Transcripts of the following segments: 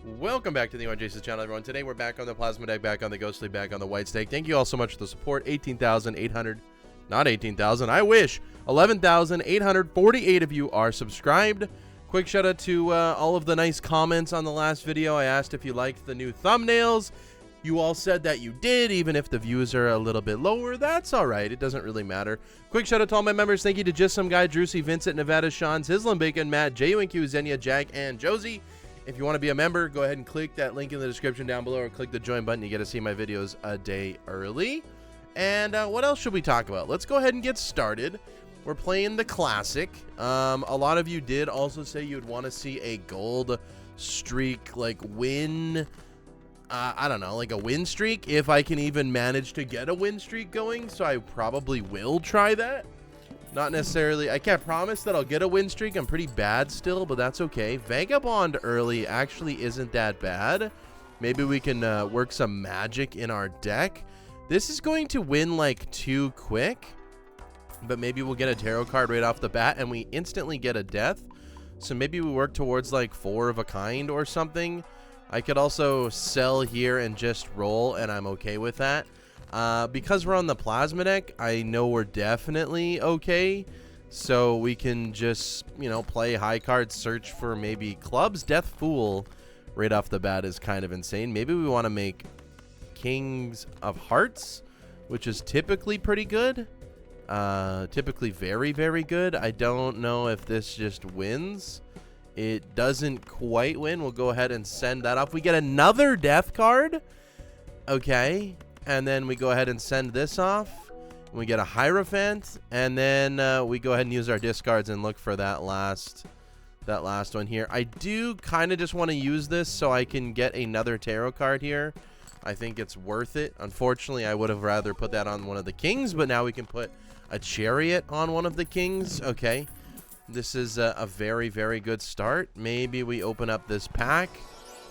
Welcome back to the ONJ's channel, everyone. Today we're back on the plasma deck, back on the ghostly, back on the white stake. Thank you all so much for the support. 18,800, not 18,000, I wish. 11,848 of you are subscribed. Quick shout out to all of the nice comments on the last video. I asked if you liked the new thumbnails. You all said that you did, even if the views are a little bit lower. That's all right. It doesn't really matter. Quick shout out to all my members. Thank you to Just Some Guy, Drewsy, Vincent, Nevada, Sean, Sizzlin Bacon, Matt, JUNQ, Xenia, Jack, and Josie. If you want to be a member, go ahead and click that link in the description down below or click the join button. You get to see my videos a day early. And what else should we talk about? Let's go ahead and get started. We're playing the classic. A lot of you did also say you'd want to see a gold streak, like win. I don't know, like a win streak, if I can even manage to get a win streak going. So I probably will try that. Not necessarily, I can't promise that I'll get a win streak. I'm pretty bad still, but that's okay. Vagabond early actually isn't that bad. Maybe we can work some magic in our deck. This is going to win like too quick, but maybe we'll get a tarot card right off the bat and we instantly get a death. So maybe we work towards like 4 of a kind or something. I could also sell here and just roll, and I'm okay with that. Because we're on the plasma deck, I know we're definitely okay. So we can just, you know, play high cards, search for maybe clubs. Death Fool right off the bat is kind of insane. Maybe we want to make Kings of Hearts, which is typically pretty good. Typically very, very good. I don't know if this just wins. It doesn't quite win. We'll go ahead and send that off. We get another death card. Okay. And then we go ahead and send this off. We get a Hierophant. And then we go ahead and use our discards and look for that last one here. I do kind of just want to use this so I can get another tarot card here. I think it's worth it. Unfortunately, I would have rather put that on one of the kings, but now we can put a Chariot on one of the kings. Okay. This is a very, very good start. Maybe we open up this pack,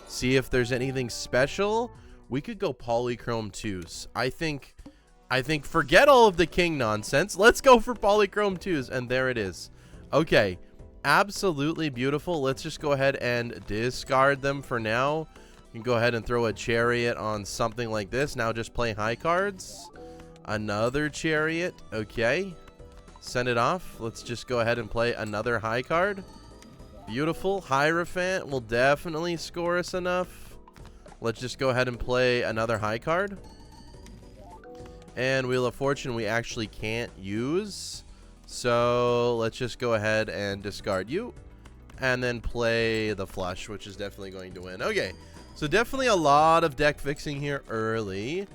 see if there's anything special. We could go Polychrome 2s. I think forget all of the king nonsense. Let's go for Polychrome 2s, and there it is. Okay, absolutely beautiful. Let's just go ahead and discard them for now. You can go ahead and throw a Chariot on something like this. Now just play high cards. Another Chariot. Okay. Send it off. Let's just go ahead and play another high card. Beautiful. Hierophant will definitely score us enough. Let's just go ahead and play another high card. And Wheel of Fortune we actually can't use. So let's just go ahead and discard you. And then play the flush, which is definitely going to win. Okay. So definitely a lot of deck fixing here early.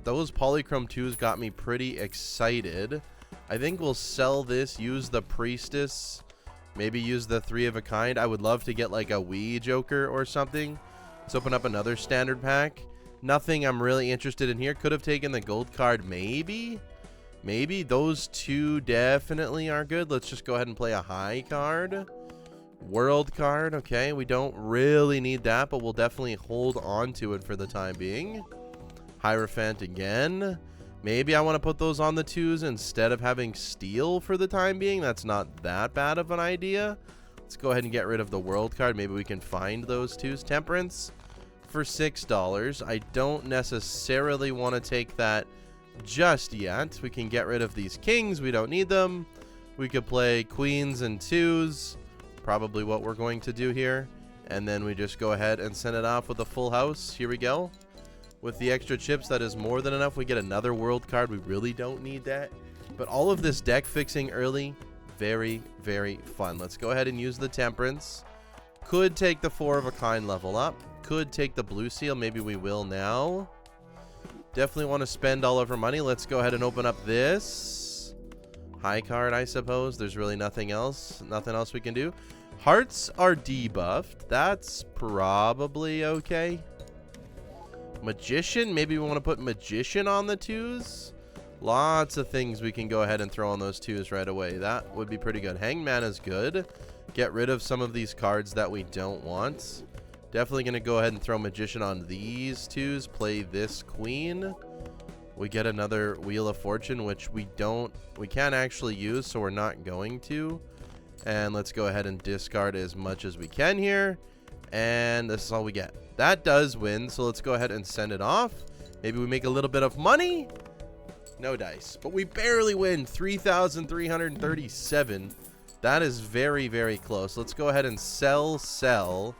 Those Polychrome 2s got me pretty excited. I think we'll sell this, use the Priestess, maybe use the 3 of a kind. I would love to get like a Wii Joker or something. Let's open up another standard pack. Nothing I'm really interested in here. Could have taken the gold card, maybe. Maybe those 2 definitely are good. Let's just go ahead and play a high card. World card, okay. We don't really need that, but we'll definitely hold on to it for the time being. Hierophant again. Maybe I want to put those on the 2s instead of having steel for the time being. That's not that bad of an idea. Let's go ahead and get rid of the world card. Maybe we can find those 2s. Temperance for $6. I don't necessarily want to take that just yet. We can get rid of these kings. We don't need them. We could play queens and 2s. Probably what we're going to do here. And then we just go ahead and send it off with a full house. Here we go. With the extra chips, that is more than enough. We get another world card. We really don't need that. But all of this deck fixing early, very, very fun. Let's go ahead and use the Temperance. Could take the 4 of a kind level up. Could take the blue seal. Maybe we will now. Definitely want to spend all of our money. Let's go ahead and open up this high card, I suppose. There's really nothing else. Nothing else we can do. Hearts are debuffed. That's probably okay. Magician, maybe we want to put Magician on the 2s. Lots of things we can go ahead and throw on those 2s right away. That would be pretty good. Hangman is good. Get rid of some of these cards that we don't want. Definitely going to go ahead and throw Magician on these 2s. Play this Queen. We get another Wheel of Fortune, which we can't actually use, so we're not going to. And let's go ahead and discard as much as we can here. And this is all we get. That does win, so let's go ahead and send it off. Maybe we make a little bit of money. No dice, but we barely win. 3,337. That is very, very close. Let's go ahead and sell,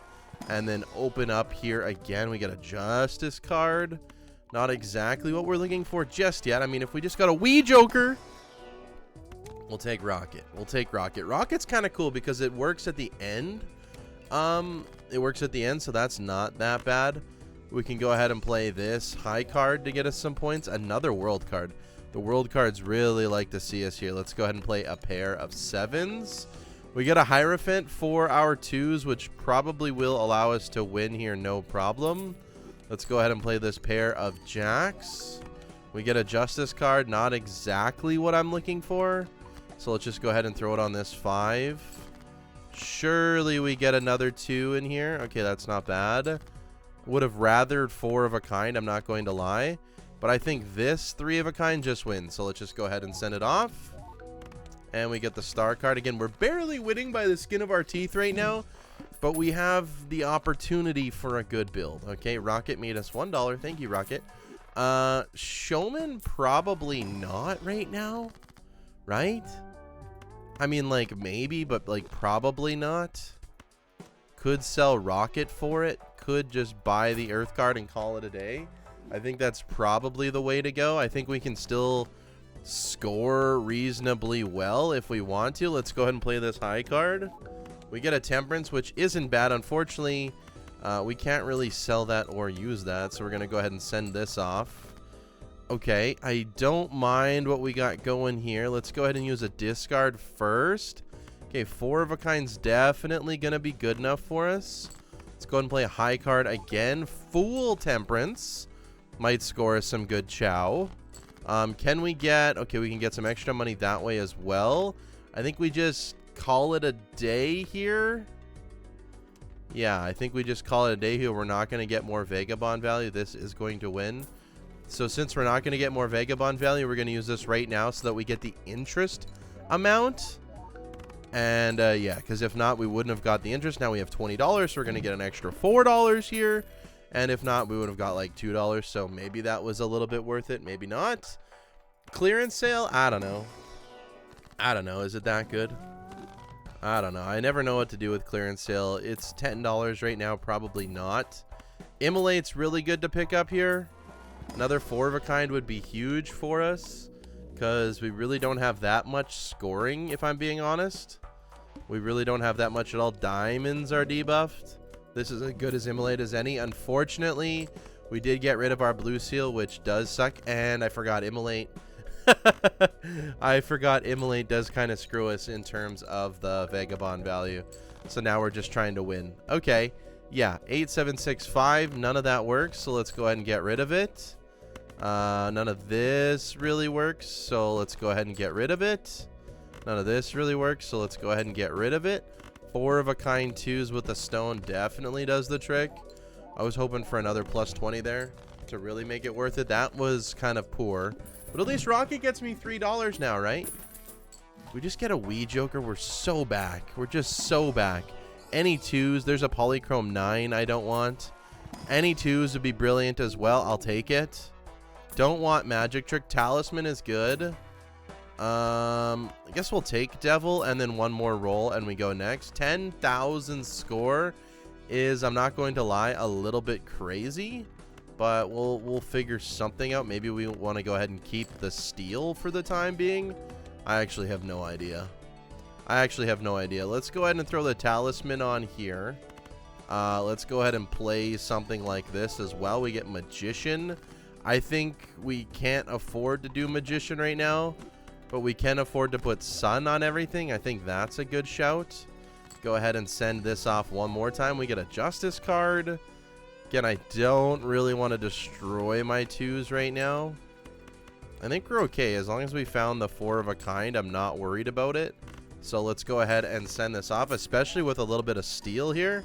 and then open up here again. We get a Justice card. Not exactly what we're looking for just yet. I mean, if we just got a Wii Joker, we'll take Rocket. We'll take Rocket. Rocket's kind of cool because it works at the end. It works at the end, so that's not that bad. We can go ahead and play this high card to get us some points. Another world card. The world cards really like to see us here. Let's go ahead and play a pair of 7s. We get a Hierophant for our 2s, which probably will allow us to win here, no problem. Let's go ahead and play this pair of Jacks. We get a Justice card, not exactly what I'm looking for. So let's just go ahead and throw it on this 5. Surely we get another 2 in here. Okay, that's not bad. Would have rathered 4 of a kind, I'm not going to lie. But I think this 3 of a kind just wins. So let's just go ahead and send it off. And we get the star card. Again, we're barely winning by the skin of our teeth right now. But we have the opportunity for a good build. Okay, Rocket made us $1. Thank you, Rocket. Showman, probably not right now. Right? I mean, like, maybe, but, like, probably not. Could sell Rocket for it. Could just buy the Earth card and call it a day. I think that's probably the way to go. I think we can still score reasonably well if we want to. Let's go ahead and play this high card. We get a Temperance, which isn't bad. Unfortunately, we can't really sell that or use that, so we're going to go ahead and send this off. Okay, I don't mind what we got going here. Let's go ahead and use a discard first. Okay, 4 of a kind's definitely going to be good enough for us. Let's go ahead and play a high card again. Full Temperance. Might score us some good chow. Can we get... Okay, we can get some extra money that way as well. I think we just call it a day here. Yeah, I think we just call it a day here. We're not going to get more Vagabond value. This is going to win. So since we're not going to get more Vagabond value, we're going to use this right now so that we get the interest amount. And yeah, because if not, we wouldn't have got the interest. Now we have $20, so we're going to get an extra $4 here. And if not, we would have got like $2. So maybe that was a little bit worth it. Maybe not. Clearance sale? I don't know. I don't know. Is it that good? I don't know. I never know what to do with clearance sale. It's $10 right now. Probably not. Immolate's really good to pick up here. Another 4 of a kind would be huge for us, because we really don't have that much scoring, if I'm being honest. We really don't have that much at all. Diamonds are debuffed. This is as good as Immolate as any. Unfortunately, we did get rid of our blue seal, which does suck. And I forgot Immolate. I forgot Immolate does kind of screw us in terms of the Vagabond value. So now we're just trying to win. Okay. Yeah, 8765. None of that works. So let's go ahead and get rid of it. None of this really works. So let's go ahead and get rid of it. None of this really works. So let's go ahead and get rid of it. 4 of a kind 2s with a stone definitely does the trick. I was hoping for another plus 20 there to really make it worth it. That was kind of poor. But at least Rocket gets me $3 now, right? We just get a Wii Joker. We're so back. We're just so back. Any 2s. There's a Polychrome 9 I don't want. Any 2s would be brilliant as well. I'll take it. Don't want Magic Trick. Talisman is good. I guess we'll take Devil and then one more roll and we go next. 10,000 score is, I'm not going to lie, a little bit crazy, but we'll figure something out. Maybe we want to go ahead and keep the steel for the time being. I actually have no idea. Let's go ahead and throw the Talisman on here. Let's go ahead and play something like this as well. We get Magician. I think we can't afford to do Magician right now, but we can afford to put Sun on everything. I think that's a good shout. Go ahead and send this off one more time. We get a Justice card. Again, I don't really want to destroy my 2s right now. I think we're okay. As long as we found the 4 of a kind, I'm not worried about it. So let's go ahead and send this off, especially with a little bit of steel here.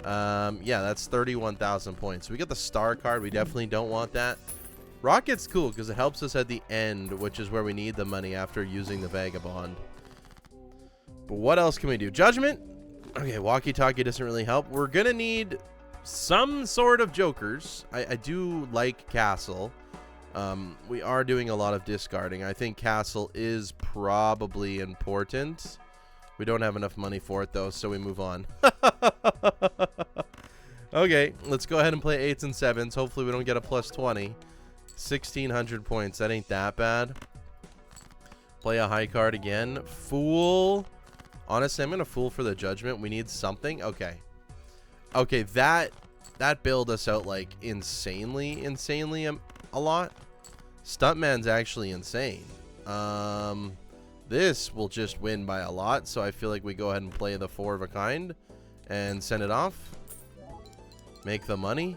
Yeah, that's 31,000 points. We get the star card. We definitely don't want that. Rocket's cool because it helps us at the end, which is where we need the money after using the Vagabond. But what else can we do? Judgment? Okay, walkie-talkie doesn't really help. We're going to need some sort of jokers. I do like castle. We are doing a lot of discarding. I think castle is probably important. We don't have enough money for it, though, so we move on. Okay, let's go ahead and play 8s and 7s. Hopefully we don't get a plus 20. 1,600 points. That ain't that bad. Play a high card again. Fool. Honestly, I'm going to fool for the judgment. We need something. Okay. Okay, that bailed us out, like, insanely a lot. Stuntman's actually insane. This will just win by a lot, so I feel like we go ahead and play the 4 of a kind and send it off. Make the money.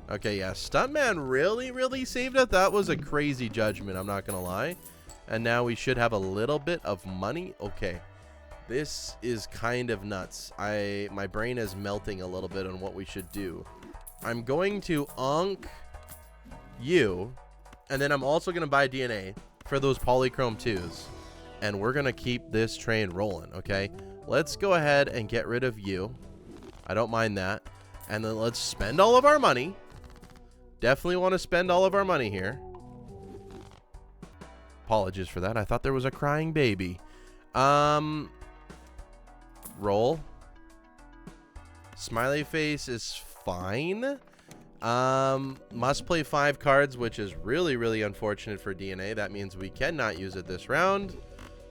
Okay, yeah, Stuntman really saved it. That was a crazy judgment, I'm not gonna lie. And now we should have a little bit of money. Okay, this is kind of nuts. My brain is melting a little bit on what we should do. I'm going to onk you, and then I'm also gonna buy DNA for those polychrome 2s, and we're gonna keep this train rolling. Okay, let's go ahead and get rid of you. I don't mind that. And then let's spend all of our money. Definitely want to spend all of our money here. Apologies for that. I thought there was a crying baby. Roll. Smiley face is fine. Must play 5 cards, which is really unfortunate for DNA. That means we cannot use it this round.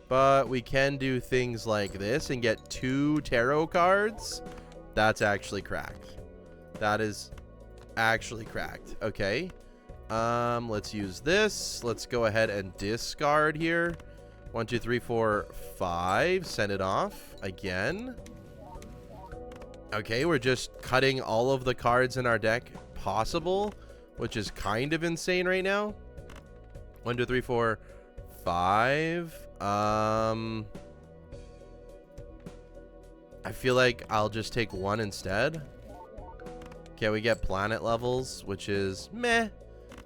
But we can do things like this and get 2 tarot cards. That's actually cracked. That is actually cracked. Okay. Let's use this. Let's go ahead and discard here. 1, 2, 3, 4, 5. Send it off again. Okay, we're just cutting all of the cards in our deck possible, which is kind of insane right now. 1, 2, 3, 4, 5. I feel like I'll just take 1 instead. Okay, we get planet levels, which is meh.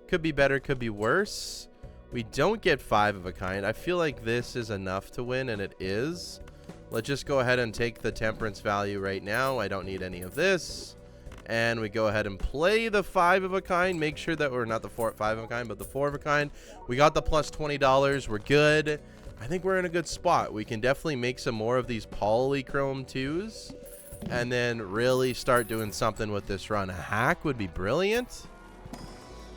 Could be better, could be worse. We don't get 5 of a kind. I feel like this is enough to win, and it is. Let's just go ahead and take the temperance value right now. I don't need any of this. And we go ahead and play the 5 of a kind. Make sure that we're not the 5 of a kind, but the 4 of a kind. We got the plus $20. We're good. I think we're in a good spot. We can definitely make some more of these polychrome 2s and then really start doing something with this run. A hack would be brilliant.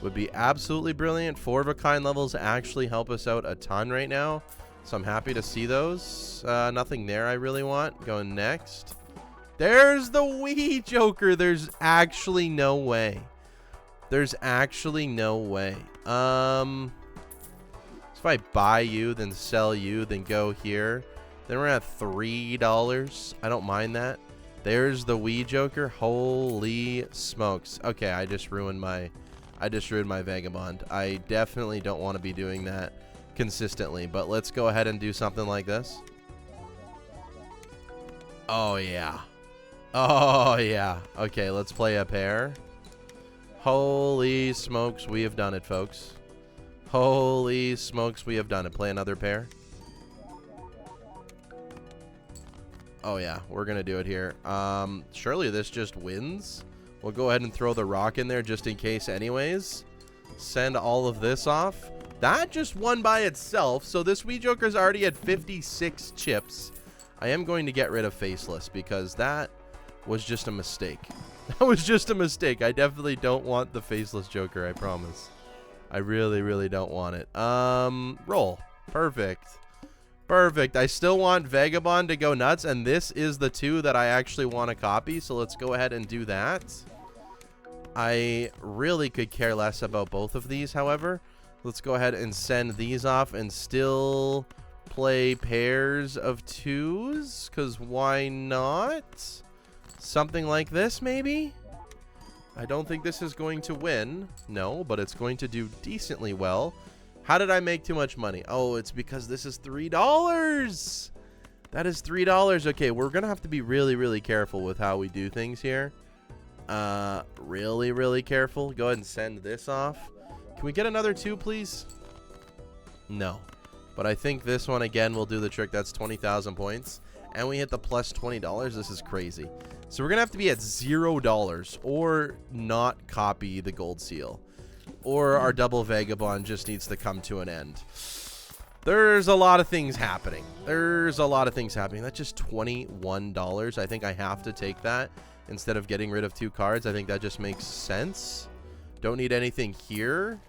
Would be absolutely brilliant. 4 of a kind levels actually help us out a ton right now, so I'm happy to see those. Nothing there I really want. Going next. There's the Wii Joker. There's actually no way. There's actually no way. So if I buy you, then sell you, then go here, then we're at $3. I don't mind that. There's the Wii Joker. Holy smokes. Okay, I just ruined my Vagabond. I definitely don't want to be doing that consistently, but let's go ahead and do something like this. Oh yeah. Oh yeah. Okay, let's play a pair. Holy smokes, we have done it, folks. Holy smokes, we have done it. Play another pair. Oh yeah, we're gonna do it here. Surely this just wins. We'll go ahead and throw the rock in there just in case anyways. Send all of this off. That just won by itself. So this Wii Joker's already at 56 chips. I am going to get rid of Faceless because that was just a mistake. That was just a mistake. I definitely don't want the Faceless Joker, I promise. I really don't want it. Roll. Perfect. Perfect. I still want Vagabond to go nuts, and this is the 2 that I actually want to copy, so let's go ahead and do that. I really could care less about both of these, however. Let's go ahead and send these off and still play pairs of 2s, because why not? Something like this, maybe? I don't think this is going to win. No, but it's going to do decently well. How did I make too much money? Oh, it's because this is $3. That is $3. Okay, we're going to have to be really careful with how we do things here. Really careful. Go ahead and send this off. Can we get another 2, please? No. But I think this one, again, will do the trick. That's 20,000 points. and we hit the plus $20. This is crazy. So we're going to have to be at $0 or not copy the gold seal. Or our double vagabond just needs to come to an end. There's a lot of things happening. There's a lot of things happening. That's just $21. I think I have to take that instead of getting rid of 2 cards. I think that just makes sense. Don't need anything here.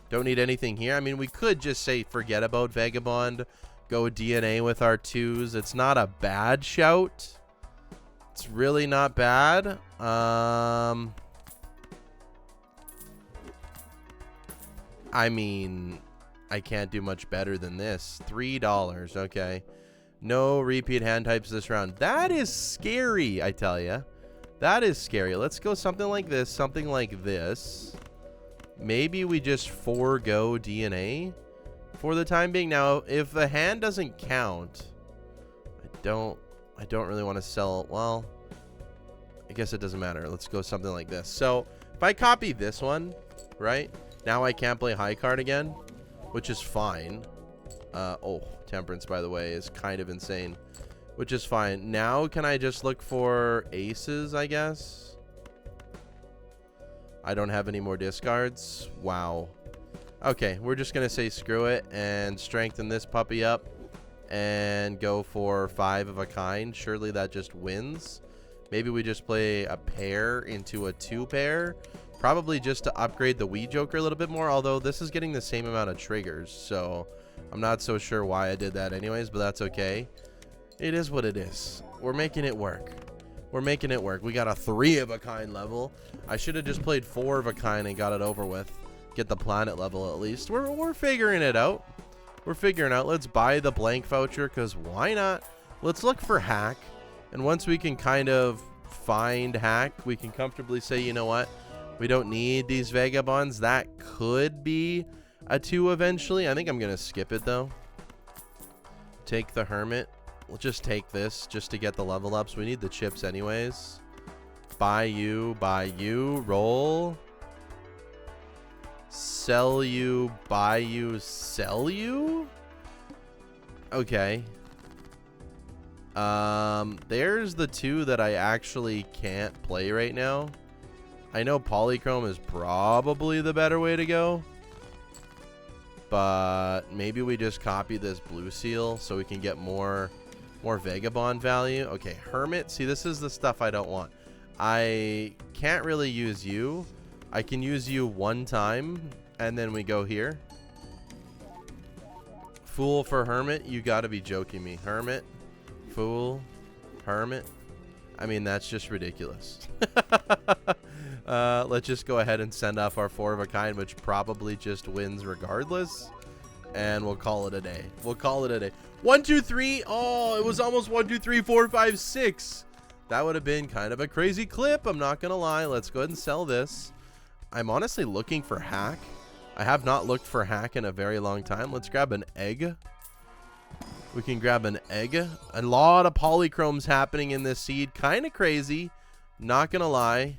Don't need anything here. I mean, we could just say forget about vagabond. Go DNA with our 2s. It's not a bad shout. It's really not bad. I mean, I can't do much better than this. $3. Okay. No repeat hand types this round. That is scary, I tell you. That is scary. Let's go something like this. Something like this. Maybe we just forego DNA for the time being. Now, if the hand doesn't count, I don't really want to sell. Well, I guess it doesn't matter. Let's go something like this. So if I copy this one, right? Now I can't play high card again, which is fine. Oh, temperance, by the way, is kind of insane, which is fine. Now can I just look for aces, I guess? I don't have any more discards. Wow. Okay, we're just going to say screw it and strengthen this puppy up and go for 5 of a kind. Surely that just wins. Maybe we just play a pair into a 2 pair. Probably just to upgrade the Wii Joker a little bit more, although this is getting the same amount of triggers. So I'm not so sure why I did that anyways, but that's okay. It is what it is. We're making it work. We're making it work. We got a 3 of a kind level. I should have just played 4 of a kind and got it over with. Get the planet level at least. We're figuring it out. We're figuring out. Let's buy the blank voucher because why not? Let's look for hack. And once we can kind of find hack, we can comfortably say, you know what? We don't need these vagabonds. That could be a 2 eventually. I think I'm going to skip it though. Take the hermit. We'll just take this just to get the level ups. We need the chips anyways. Buy you, roll. Sell you, buy you, sell you? Okay. There's the 2 that I actually can't play right now. I know polychrome is probably the better way to go. But maybe we just copy this blue seal so we can get more vagabond value. Okay, hermit. See, this is the stuff I don't want. I can't really use you. I can use you 1 time and then we go here. Fool for hermit. You gotta be joking me. Hermit, fool, hermit. I mean, that's just ridiculous. Let's just go ahead and send off our 4 of a kind, which probably just wins regardless. And we'll call it a day. We'll call it a day. 1, 2, 3. Oh, it was almost 1, 2, 3, 4, 5, 6. That would have been kind of a crazy clip. I'm not going to lie. Let's go ahead and sell this. I'm honestly looking for hack. I have not looked for hack in a very long time. Let's grab an egg. We can grab an egg. A lot of polychromes happening in this seed. Kind of crazy. Not going to lie.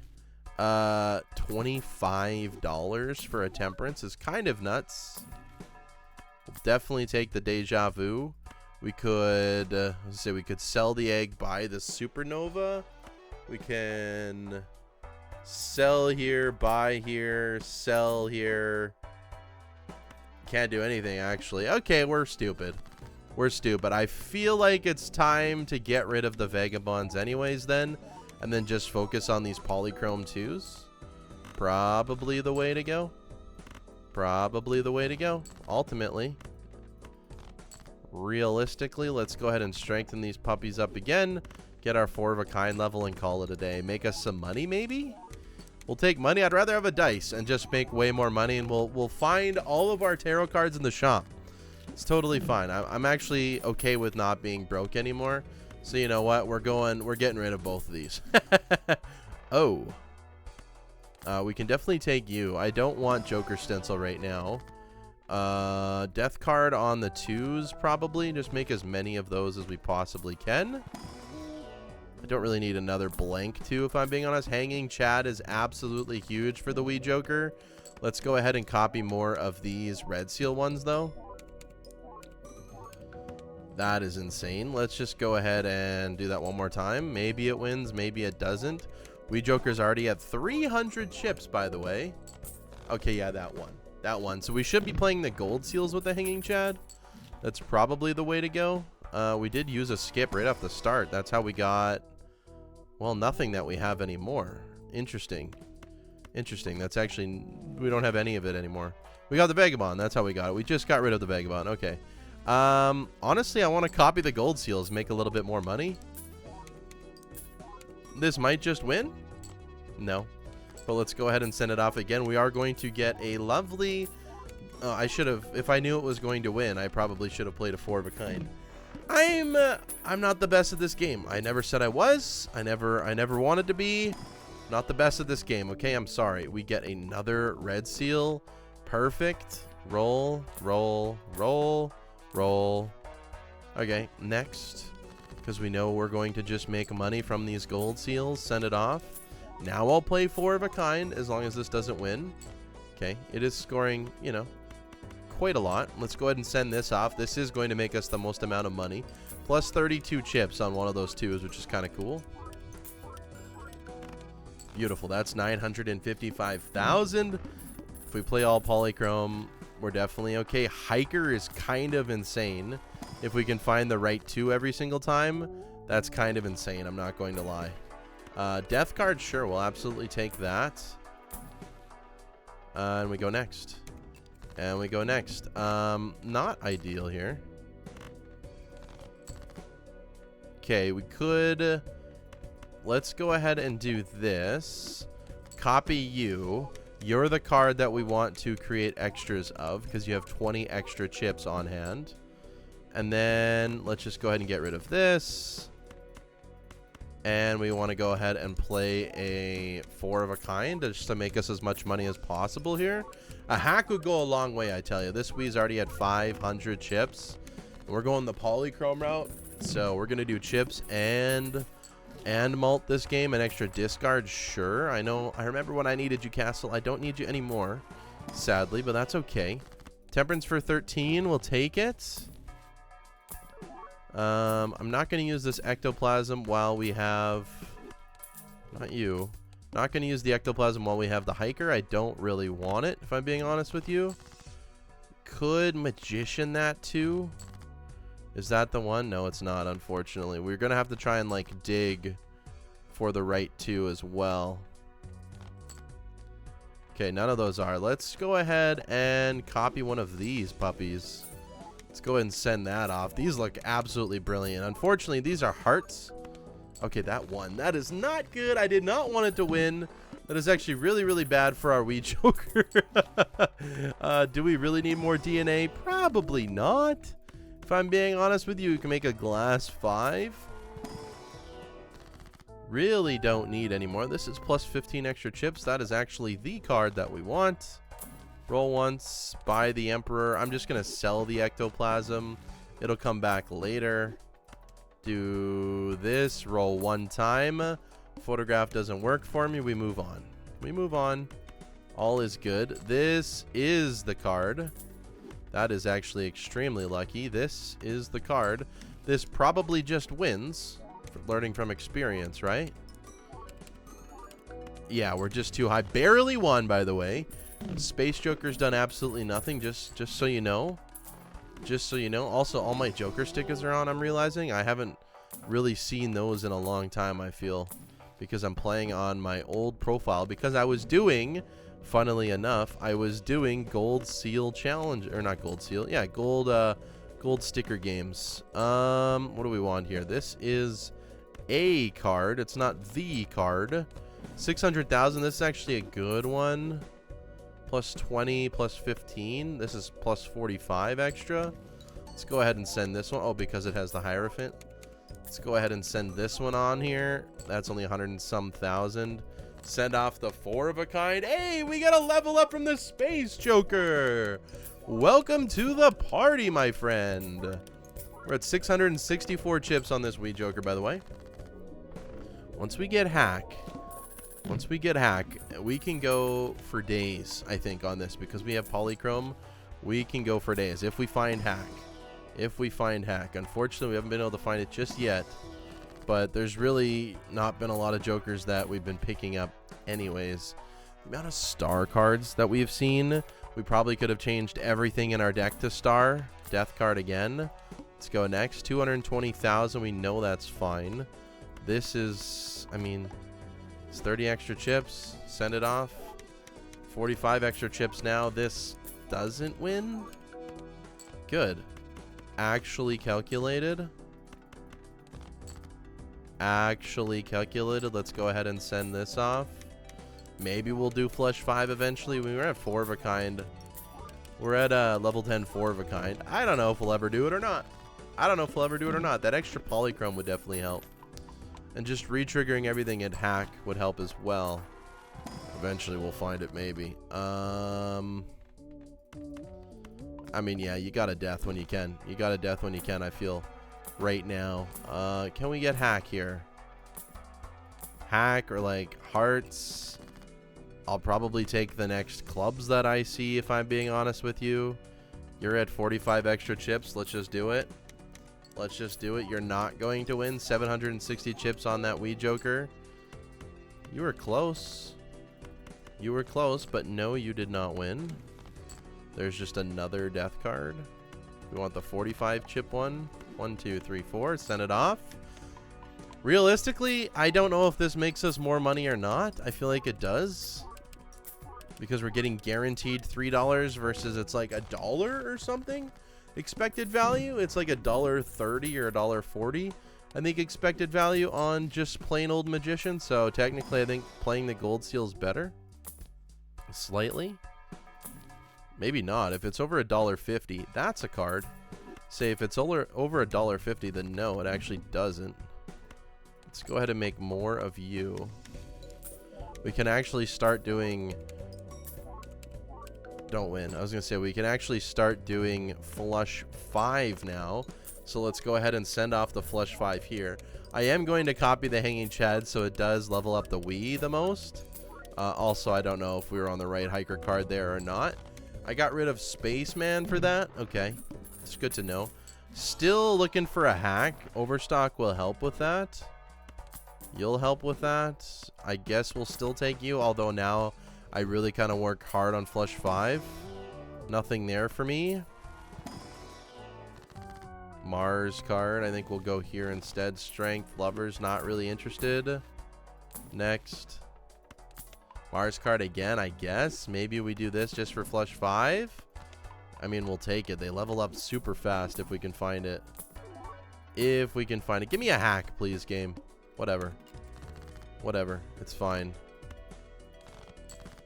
$25 for a temperance is kind of nuts. We'll definitely take the deja vu. We could let's say we could sell the egg, buy the supernova. We can sell here, buy here, sell here. Can't do anything actually. Okay, we're stupid. We're stupid. I feel like it's time to get rid of the vagabonds anyways then, and then just focus on these polychrome 2s. Probably the way to go. Probably the way to go. Ultimately. Realistically, let's go ahead and strengthen these puppies up again. Get our 4 of a kind level and call it a day. Make us some money maybe? We'll take money. I'd rather have a dice and just make way more money, and we'll find all of our tarot cards in the shop. It's totally fine. I'm actually okay with not being broke anymore. So you know what? We're getting rid of both of these. Oh. We can definitely take you. I don't want Joker Stencil right now. Death card on the 2s probably. Just make as many of those as we possibly can. I don't really need another blank 2 if I'm being honest. Hanging Chad is absolutely huge for the Wii Joker. Let's go ahead and copy more of these red seal ones though. That is insane. Let's just go ahead and do that one more time. Maybe it wins, maybe it doesn't. We Joker's already at 300 chips, by the way. Okay, yeah, that one. That one. So we should be playing the gold seals with the hanging Chad. That's probably the way to go. We did use a skip right off the start. That's how we got, well, nothing that we have anymore. Interesting. Interesting. That's actually, we don't have any of it anymore. We got the Vagabond. That's how we got it. We just got rid of the Vagabond. Okay. Honestly, I want to copy the gold seals, make a little bit more money. This might just win. No. But let's go ahead and send it off again. We are going to get a lovely... I should have... If I knew it was going to win, I probably should have played a 4 of a kind. I'm not the best at this game. I never said I was. I never wanted to be. Not the best at this game. Okay, I'm sorry. We get another red seal. Perfect. Roll, roll, roll, roll. Okay, next. Because we know we're going to just make money from these gold seals. Send it off. Now I'll play 4 of a kind as long as this doesn't win. Okay, it is scoring, you know, quite a lot. Let's go ahead and send this off. This is going to make us the most amount of money. Plus 32 chips on one of those 2s, which is kind of cool. Beautiful. That's 955,000. If we play all polychrome, we're definitely okay. Hiker is kind of insane. If we can find the right 2 every single time, that's kind of insane. I'm not going to lie. Death card, sure, we'll absolutely take that. And we go next. And we go next. Not ideal here. Okay, we could... Let's go ahead and do this. Copy you. You're the card that we want to create extras of because you have 20 extra chips on hand. And then let's just go ahead and get rid of this. And we want to go ahead and play a 4 of a kind just to make us as much money as possible here. A hack would go a long way, I tell you. This Wii's already had 500 chips. We're going the polychrome route. So we're going to do chips and mult this game. An extra discard, sure. I know. I remember when I needed you, Castle. I don't need you anymore, sadly, but that's okay. Temperance for 13. We'll take it. I'm not going to use this ectoplasm while we have... Not you. Not going to use the ectoplasm while we have the hiker. I don't really want it, if I'm being honest with you. Could magician that too? Is that the one? No, it's not, unfortunately. We're going to have to try and, like, dig for the right 2 as well. Okay, none of those are. Let's go ahead and copy one of these puppies. Let's go ahead and send that off. These look absolutely brilliant. Unfortunately, these are hearts. Okay, that one. That is not good. I did not want it to win. That is actually really, really bad for our Wii Joker. Do we really need more DNA? Probably not. If I'm being honest with you, we can make a glass 5. Really don't need any more. This is plus 15 extra chips. That is actually the card that we want. Roll once, buy the Emperor. I'm just going to sell the ectoplasm. It'll come back later. Do this, roll 1 time. Photograph doesn't work for me. We move on. We move on. All is good. This is the card. That is actually extremely lucky. This is the card. This probably just wins. Learning from experience, right? Yeah, we're just too high. Barely won, by the way. Space Joker's done absolutely nothing, just so you know. Just so you know. Also, all my Joker stickers are on, I'm realizing. I haven't really seen those in a long time, I feel. Because I'm playing on my old profile. Because I was doing, funnily enough, I was doing Gold Seal Challenge. Or not Gold Seal. Yeah, gold sticker games. What do we want here? This is a card. It's not the card. 600,000. This is actually a good one. Plus 20, plus 15. This is plus 45 extra. Let's go ahead and send this one. Oh, because it has the Hierophant. Let's go ahead and send this one on here. That's only 100 and some thousand. Send off the 4 of a kind. Hey, we got a level up from the Space Joker. Welcome to the party, my friend. We're at 664 chips on this Wii Joker, by the way. Once we get hack, we can go for days, I think, on this. Because we have polychrome, we can go for days if we find hack. If we find hack. Unfortunately, we haven't been able to find it just yet. But there's really not been a lot of jokers that we've been picking up anyways. The amount of star cards that we've seen, we probably could have changed everything in our deck to star. Death card again. Let's go next. 220,000. We know that's fine. This is, I mean, it's 30 extra chips. Send it off. 45 extra chips now. This doesn't win. Good. Actually calculated. Actually calculated. Let's go ahead and send this off. Maybe we'll do flush 5 eventually. We were at 4 of a kind. We're at level 10 4 of a kind. I don't know if we'll ever do it or not. I don't know if we'll ever do it or not. That extra polychrome would definitely help. And just re-triggering everything at hack would help as well. Eventually we'll find it maybe. I mean, yeah, you got a death when you can. You got a death when you can, I feel, right now. Can we get hack here? Hack or like hearts? I'll probably take the next clubs that I see, if I'm being honest with you. You're at 45 extra chips. Let's just do it. Let's just do it. You're not going to win. 760 chips on that Wii Joker. You were close. You were close, but no, you did not win. There's just another death card. We want the 45 chip one. 1, 2, 3, 4. Send it off. Realistically, I don't know if this makes us more money or not. I feel like it does, because we're getting guaranteed $3 versus it's like $1 or something. Expected value, it's like $1.30 or $1.40. I think expected value on just plain old Magician. So technically, I think playing the gold seal is better. Slightly. Maybe not. If it's over $1.50, that's a card. Say if it's over $1.50, then no, it actually doesn't. Let's go ahead and make more of you. We can actually start doing... Don't win. I was going to say we can actually start doing flush 5 now. So let's go ahead and send off the flush 5 here. I am going to copy the Hanging Chad so it does level up the Wii the most. Also, I don't know if we were on the right hiker card there or not. I got rid of Spaceman for that. Okay. It's good to know. Still looking for a hack. Overstock will help with that. You'll help with that. I guess we'll still take you, although now I really kind of work hard on flush 5. Nothing there for me. Mars card. I think we'll go here instead. Strength. Lovers. Not really interested. Next. Mars card again, I guess. Maybe we do this just for flush 5. I mean, we'll take it. They level up super fast if we can find it. If we can find it. Give me a hack, please, game. Whatever. Whatever. It's fine.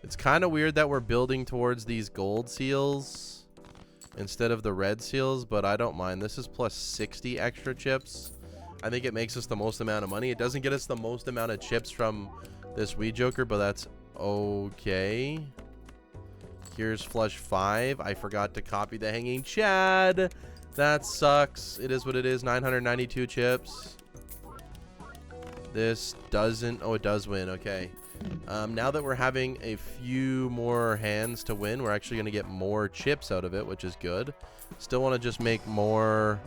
It's kind of weird that we're building towards these gold seals instead of the red seals, but I don't mind. This is plus 60 extra chips. I think it makes us the most amount of money. It doesn't get us the most amount of chips from this Wii Joker, but that's okay. Here's flush 5. I forgot to copy the Hanging Chad. That sucks. It is what it is. 992 chips. This doesn't... Oh, it does win. Okay. Now that we're having a few more hands to win, we're actually going to get more chips out of it, which is good. Still want to just make more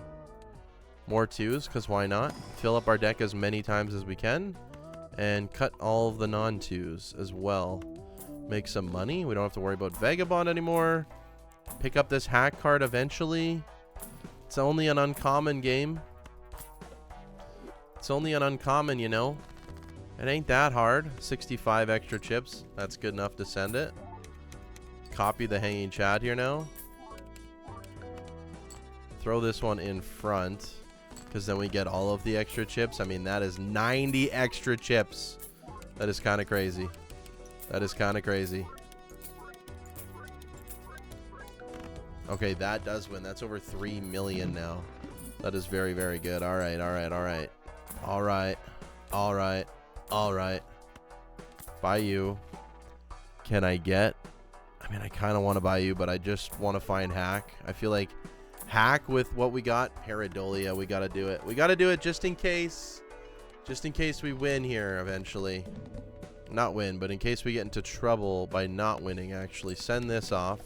twos, because why not? Fill up our deck as many times as we can. And cut all of the non-twos as well. Make some money. We don't have to worry about Vagabond anymore. Pick up this hack card eventually. It's only an uncommon game. It's only an uncommon, you know. It ain't that hard. 65 extra chips. That's good enough to send it. Copy the Hanging Chad here now. Throw this one in front, because then we get all of the extra chips. I mean, that is 90 extra chips. That is kind of crazy. That is kind of crazy. Okay, that does win. That's over 3 million now. That is very, very good. All right, all right, all right. All right, all right, all right. Buy you. Can I get... I mean, I kind of want to buy you, but I just want to find hack. I feel like hack with what we got. Pareidolia, we got to do it. We got to do it just in case. Just in case we win here eventually. Not win, but in case we get into trouble by not winning, actually. Send this off.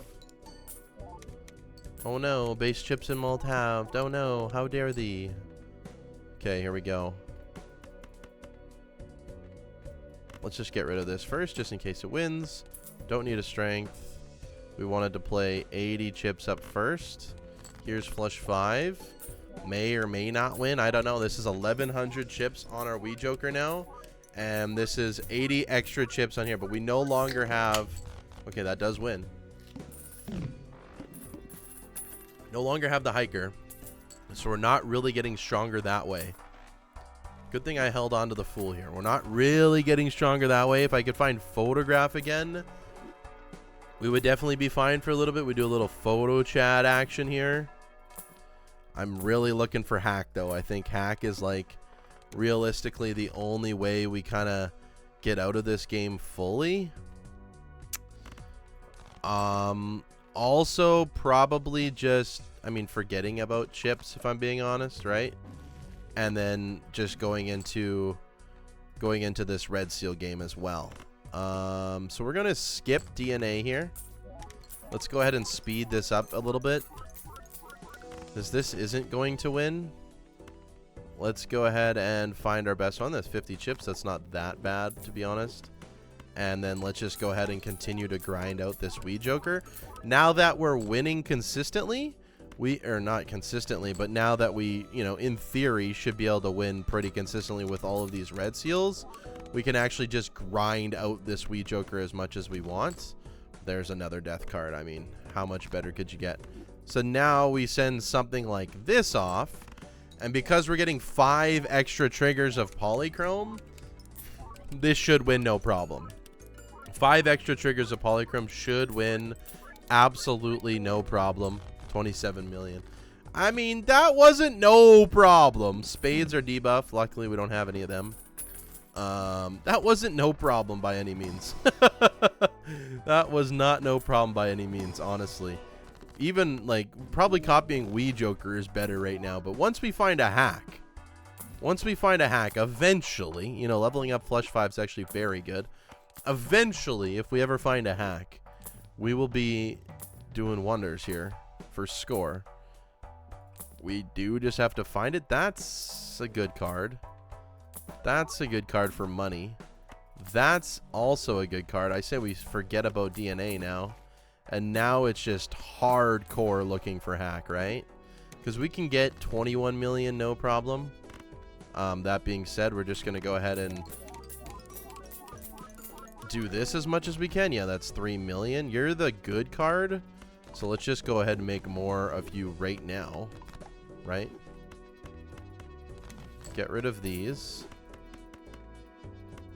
Oh no, base chips and malt halved. Oh no, how dare thee. Okay, here we go. Let's just get rid of this first, just in case it wins. Don't need a strength. We wanted to play 80 chips up first. Here's flush 5. May or may not win. I don't know. This is 1,100 chips on our Wii Joker now. And this is 80 extra chips on here. But we no longer have... Okay, that does win. No longer have the hiker. So we're not really getting stronger that way. Good thing I held on to the fool here. We're not really getting stronger that way. If I could find photograph again, we would definitely be fine for a little bit. We do a little photo chat action here. I'm really looking for hack, though. I think hack is, like, realistically the only way we kind of get out of this game fully. Also, probably just, I mean, forgetting about chips, if I'm being honest, right? And then just going into this red seal game as well. So we're gonna skip DNA here. Let's go ahead and speed this up a little bit, because this isn't going to win. Let's go ahead and find our best one. That's 50 chips. That's not that bad, to be honest. And then let's just go ahead and continue to grind out this Wii Joker. Now that we're winning consistently, not consistently, but now that we, you know, in theory should be able to win pretty consistently with all of these red seals, we can actually just grind out this Wii Joker as much as we want. There's another death card. I mean, how much better could you get? So now we send something like this off, and because we're getting 5 extra triggers of polychrome, this should win no problem. 5 extra triggers of polychrome should win absolutely no problem. 27 million. I mean, that wasn't no problem. Spades are debuff. Luckily, we don't have any of them. That wasn't no problem by any means. That was not no problem by any means, honestly. Even, like, probably copying Wii Joker is better right now. But once we find a hack, eventually, you know, leveling up Flush 5 is actually very good. Eventually, if we ever find a hack, we will be doing wonders here for score. We do just have to find it. That's a good card. That's a good card for money. That's also a good card. I say we forget about DNA now. And now it's just hardcore looking for hack, right? Because we can get 21 million, no problem. That being said, we're just going to go ahead and do this as much as we can. Yeah, that's 3 million. You're the good card. So let's just go ahead and make more of you right now, right? Get rid of these.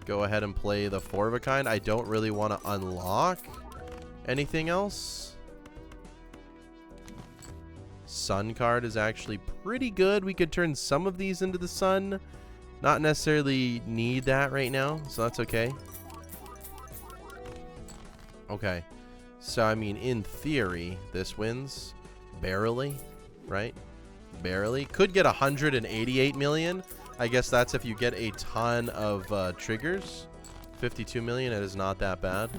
Go ahead and play the 4 of a kind. I don't really want to unlock anything else. Sun card is actually pretty good. We could turn some of these into the sun. Not necessarily need that right now, so that's okay. Okay. So, I mean, in theory, this wins barely, right? Barely. Could get 188 million. I guess that's if you get a ton of triggers. 52 million, it is not that bad.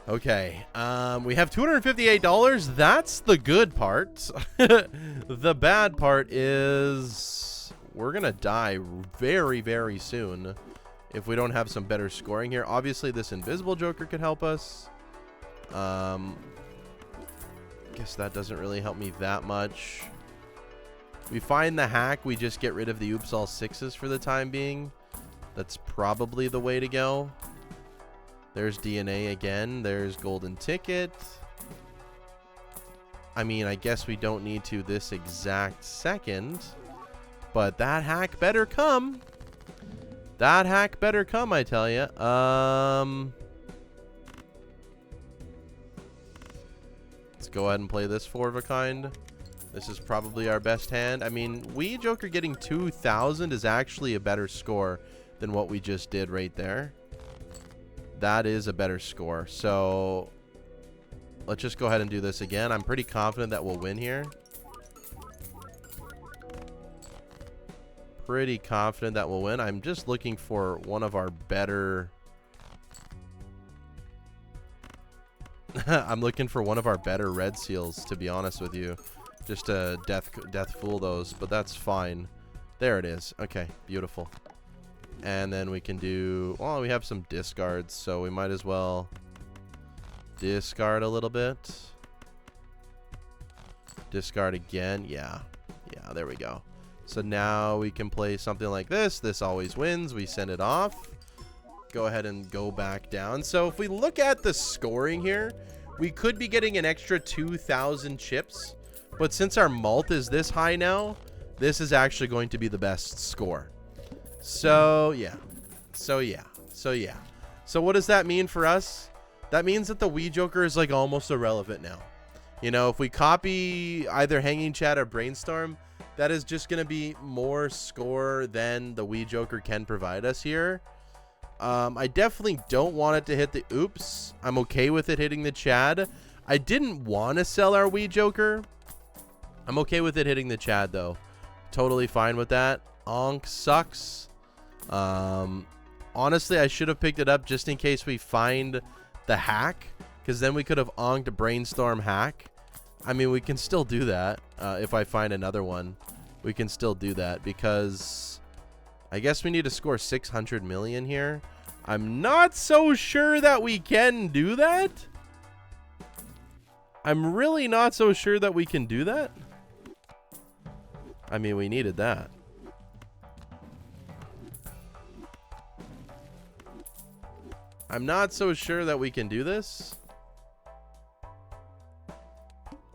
Okay. We have $258. That's the good part. The bad part is we're going to die very, very soon if we don't have some better scoring here. Obviously, this Invisible Joker could help us. Guess that doesn't really help me that much. We find the hack. We just get rid of the Oops All Sixes for the time being. That's probably the way to go. There's DNA again. There's Golden Ticket. I mean, I guess we don't need to this exact second. But that hack better come. That hack better come, I tell you. Let's go ahead and play this 4 of a kind. This is probably our best hand. I mean, Wii Joker getting 2,000 is actually a better score than what we just did right there. That is a better score. So let's just go ahead and do this again. I'm pretty confident that we'll win here. Pretty confident that we'll win. I'm just looking for one of our better... I'm looking for one of our better red seals, to be honest with you. Just to death fool those, but that's fine. There it is. Okay, beautiful. And then we can do, well, we have some discards, so we might as well discard a little bit. Discard again. Yeah, there we go. So now we can play something like this. This always wins. We send it off. Go ahead and go back down. So if we look at the scoring here, we could be getting an extra 2,000 chips. But since our mult is this high now, this is actually going to be the best score. So yeah. So what does that mean for us? That means that the Wii Joker is like almost irrelevant now. You know, if we copy either Hanging Chat or Brainstorm, that is just going to be more score than the Wii Joker can provide us here. I definitely don't want it to hit the oops. I'm okay with it hitting the Chad. I didn't want to sell our Wii Joker. I'm okay with it hitting the Chad, though. Totally fine with that. Onk sucks. Honestly, I should have picked it up just in case we find the hack, because then we could have onked Brainstorm hack. I mean, we can still do that. If I find another one, we can still do that, because I guess we need to score 600 million here. I'm not so sure that we can do that. I'm really not so sure that we can do that. I mean, we needed that. I'm not so sure that we can do this.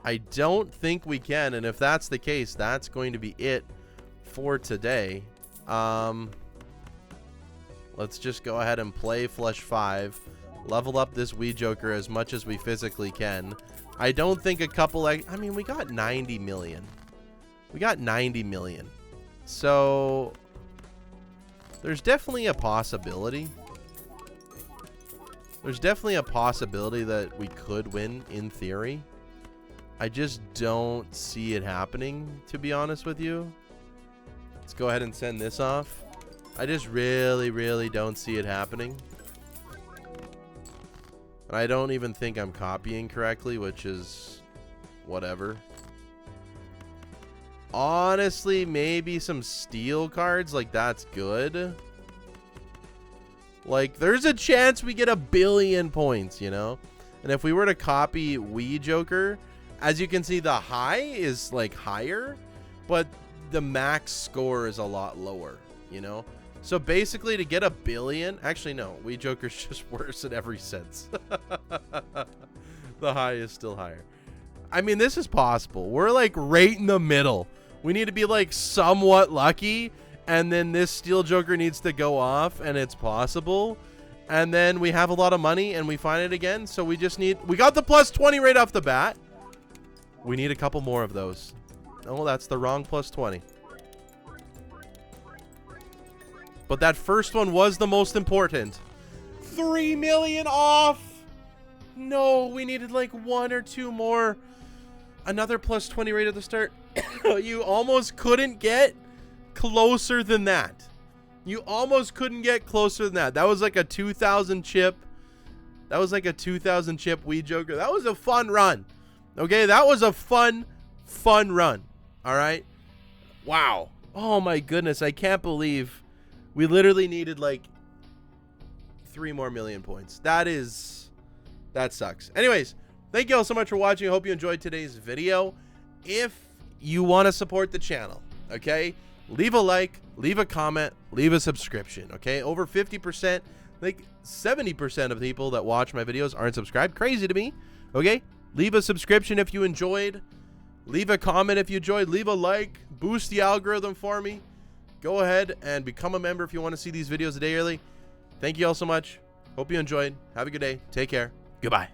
I don't think we can, and if that's the case, that's going to be it for today. Let's just go ahead and play Flush 5. Level up this Wii Joker as much as we physically can. I don't think a couple, like, I mean, we got 90 million. We got 90 million. So there's definitely a possibility. There's definitely a possibility that we could win in theory. I just don't see it happening, to be honest with you. Let's go ahead and send this off. I just really don't see it happening. And I don't even think I'm copying correctly, which is whatever. Honestly, maybe some steel cards, like, that's good. Like, there's a chance we get 1 billion points, you know? And if we were to copy Wii Joker, as you can see, the high is, like, higher, but the max score is a lot lower, you know? So basically, to get 1 billion, actually no, Wii Joker's just worse in every sense. The high is still higher. I mean, this is possible. We're like right in the middle. We need to be like somewhat lucky, and then this Steel Joker needs to go off, and it's possible. And then we have a lot of money, and we find it again. So we just need, we got the plus 20 right off the bat. We need a couple more of those. Oh, that's the wrong plus 20. But that first one was the most important. 3 million off. No, we needed like 1 or 2 more. Another plus 20 right at the start. You almost couldn't get closer than that. You almost couldn't get closer than that. That was like a 2,000 chip. That was like a 2,000 chip Wii Joker. That was a fun run. Okay, that was a fun run. All right. Wow. Oh my goodness. I can't believe we literally needed like 3 more million points. That sucks. Anyways, thank you all so much for watching. I hope you enjoyed today's video. If you want to support the channel, okay, leave a like, leave a comment, leave a subscription, okay? Over 50%, like 70% of people that watch my videos aren't subscribed. Crazy to me, okay? Leave a subscription if you enjoyed. Leave a comment if you enjoyed. Leave a like. Boost the algorithm for me. Go ahead and become a member if you want to see these videos a day early. Thank you all so much. Hope you enjoyed. Have a good day. Take care. Goodbye.